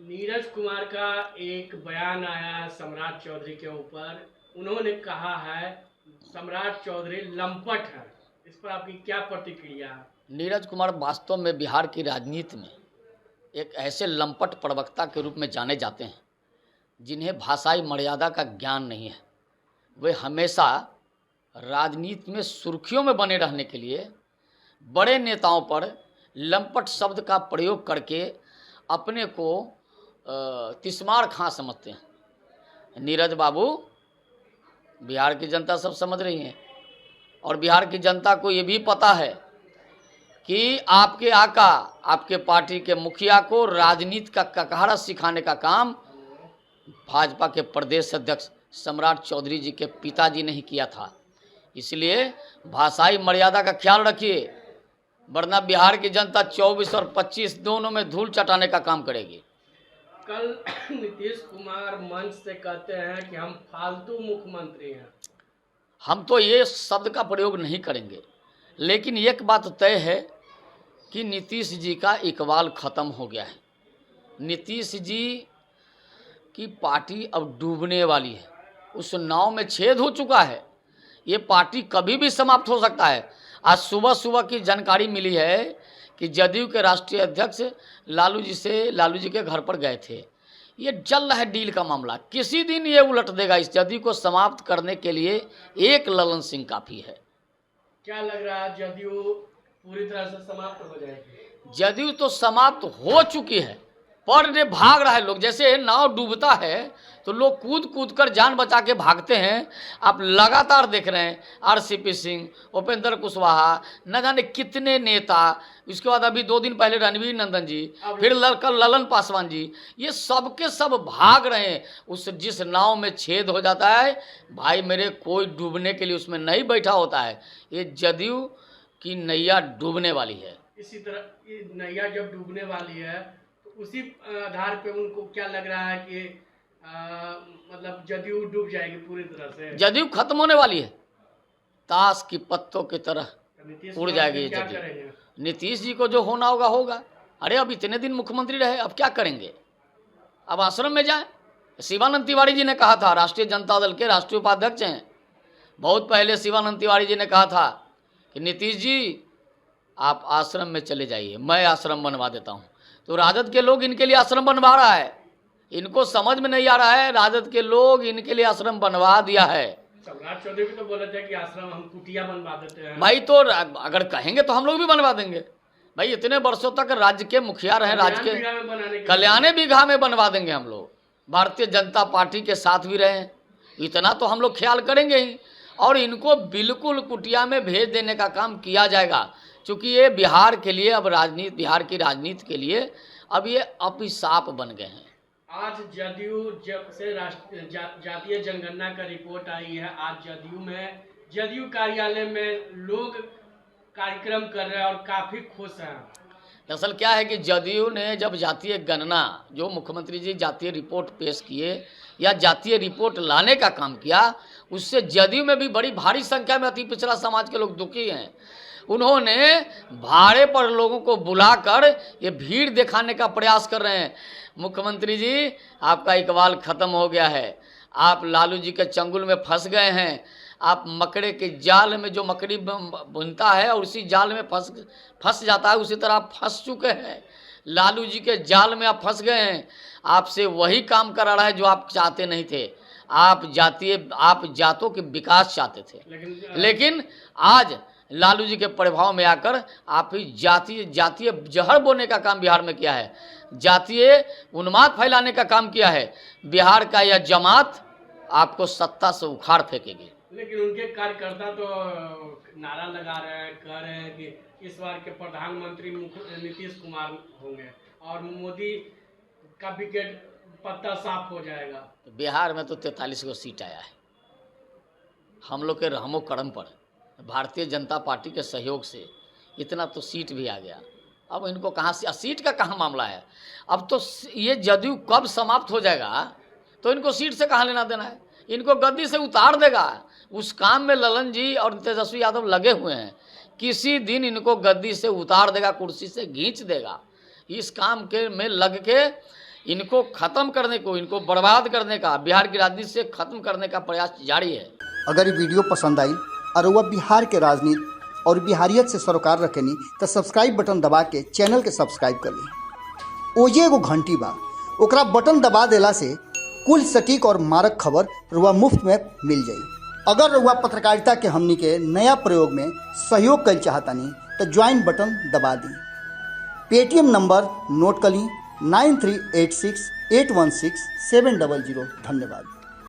नीरज कुमार का एक बयान आया सम्राट चौधरी के ऊपर। उन्होंने कहा है सम्राट चौधरी लंपट है। इस पर आपकी क्या प्रतिक्रिया है? नीरज कुमार वास्तव में बिहार की राजनीति में एक ऐसे लंपट प्रवक्ता के रूप में जाने जाते हैं जिन्हें भाषाई मर्यादा का ज्ञान नहीं है। वे हमेशा राजनीति में सुर्खियों में बने रहने के लिए बड़े नेताओं पर लंपट शब्द का प्रयोग करके अपने को तिस्मार खां समझते हैं। नीरज बाबू, बिहार की जनता सब समझ रही है और बिहार की जनता को ये भी पता है कि आपके आका, आपके पार्टी के मुखिया को राजनीति का ककहरा सिखाने का काम भाजपा के प्रदेश अध्यक्ष सम्राट चौधरी जी के पिताजी ने ही किया था। इसलिए भाषाई मर्यादा का ख्याल रखिए, वरना बिहार की जनता 24 और 25 दोनों में धूल चटाने का काम करेगी। कल नीतीश कुमार मंच से कहते हैं कि हम फालतू मुख्यमंत्री हैं। हम तो ये शब्द का प्रयोग नहीं करेंगे, लेकिन एक बात तय है कि नीतीश जी का इकबाल ख़त्म हो गया है। नीतीश जी की पार्टी अब डूबने वाली है, उस नाव में छेद हो चुका है। ये पार्टी कभी भी समाप्त हो सकता है। आज सुबह सुबह की जानकारी मिली है कि जदयू के राष्ट्रीय अध्यक्ष लालू जी के घर पर गए थे। ये चल रहा है डील का मामला, किसी दिन ये उलट देगा। इस जदयू को समाप्त करने के लिए एक ललन सिंह काफ़ी है। क्या लग रहा है जदयू पूरी तरह से समाप्त हो जाएगी? जदयू तो समाप्त हो चुकी है, पर ने भाग रहा है लोग। जैसे नाव डूबता है तो लोग कूद कूद कर जान बचा के भागते हैं। आप लगातार देख रहे हैं आरसीपी सिंह, उपेंद्र कुशवाहा, न जाने कितने नेता, उसके बाद अभी 2 दिन पहले रणवीर नंदन जी, फिर कल ललन पासवान जी, ये सब के सब भाग रहे हैं। उस जिस नाव में छेद हो जाता है भाई मेरे, कोई डूबने के लिए उसमें नहीं बैठा होता है। ये जदयू की नैया डूबने वाली है। इसी तरह ये नैया जब डूबने वाली है तो उसी आधार पे उनको क्या लग रहा है कि मतलब जदयू डूब जाएगी पूरी तरह से, जदयू खत्म होने वाली है, ताश की पत्तों की तरह उड़ जाएगी ये जदयू। नीतीश जी को जो होना होगा होगा। अरे अब इतने दिन मुख्यमंत्री रहे, अब क्या करेंगे? अब आश्रम में जाएं। शिवानंद तिवारी जी ने कहा था, राष्ट्रीय जनता दल के राष्ट्रीय उपाध्यक्ष हैं, बहुत पहले शिवानंद तिवारी जी ने कहा था कि नीतीश जी आप आश्रम में चले जाइए, मैं आश्रम बनवा देता हूँ। तो राजद के लोग इनके लिए आश्रम बनवा रहा है। इनको समझ में नहीं आ रहा है, राजद के लोग इनके लिए आश्रम बनवा दिया है। सम्राट चौधरी भी तो बोले थे कि आश्रम हम कुटिया बनवा देते हैं। भाई तो अगर कहेंगे तो हम लोग भी बनवा देंगे। भाई इतने वर्षों तक राज्य के मुखिया रहे, राज्य के कल्याणे बीघा में बनवा देंगे हम लोग। भारतीय जनता पार्टी के साथ भी रहे, इतना तो हम लोग ख्याल करेंगे ही। और इनको बिल्कुल कुटिया में भेज देने का काम किया जाएगा, क्योंकि ये बिहार के लिए अब राजनीति, बिहार की राजनीति के लिए अब ये अभिशाप बन गए हैं। आज जदयू जब से जातीय जनगणना का रिपोर्ट आई है, आज जदयू में, जदयू कार्यालय में लोग कार्यक्रम कर रहे हैं और काफी खुश हैं। दरअसल क्या है कि जदयू ने जब जातीय गणना, जो मुख्यमंत्री जी जातीय रिपोर्ट पेश किए या जातीय रिपोर्ट लाने का काम किया, उससे जदयू में भी बड़ी भारी संख्या में अति पिछड़ा समाज के लोग दुखी हैं। उन्होंने भाड़े पर लोगों को बुलाकर ये भीड़ दिखाने का प्रयास कर रहे हैं। मुख्यमंत्री जी आपका इकबाल ख़त्म हो गया है, आप लालू जी के चंगुल में फंस गए हैं। आप मकड़े के जाल में, जो मकड़ी बुनता है और उसी जाल में फंस जाता है, उसी तरह आप फंस चुके हैं। लालू जी के जाल में आप फंस गए हैं। आपसे वही काम करा रहा है जो आप चाहते नहीं थे। आप जातों के विकास चाहते थे, लेकिन आज लालू जी के प्रभाव में आकर आप ही जातीय जहर बोने का काम बिहार में किया है, जातीय उन्माद फैलाने का काम किया है। बिहार का यह जमात आपको सत्ता से उखाड़ फेंकेगी। लेकिन उनके कार्यकर्ता तो नारा लगा रहे हैं, कह रहे हैं कि इस बार के प्रधानमंत्री नीतीश कुमार होंगे और मोदी का विकेट पत्ता साफ हो जाएगा। बिहार में तो 43 को सीट आया है। हम लोग के रहमो करम पर, भारतीय जनता पार्टी के सहयोग से इतना तो सीट भी आ गया। अब इनको कहाँ से, सीट का कहाँ मामला है? अब तो ये जदयू कब समाप्त हो जाएगा तो इनको सीट से कहाँ लेना देना है। इनको गद्दी से उतार देगा। उस काम में ललन जी और तेजस्वी यादव लगे हुए हैं। किसी दिन इनको गद्दी से उतार देगा, कुर्सी से खींच देगा। इस काम के में लग के इनको खत्म करने को, इनको बर्बाद करने का, बिहार की राजनीति से खत्म करने का प्रयास जारी है। अगर ये वीडियो पसंद आई और वह बिहार के राजनीति और बिहारियत से सरोकार रखेनी तो सब्सक्राइब बटन दबा के चैनल के सब्सक्राइब कर ली। ओजे एगो घंटी बा, ओकरा बटन दबा देला से कुल सटीक और मारक खबर रुआ मुफ्त में मिल जाई। अगर रुआ पत्रकारिता के हमनी के नया प्रयोग में सहयोग कर चाहतानी तो ज्वाइन बटन दबा दी। पेटीएम नंबर नोट कर ली 9386816700। धन्यवाद।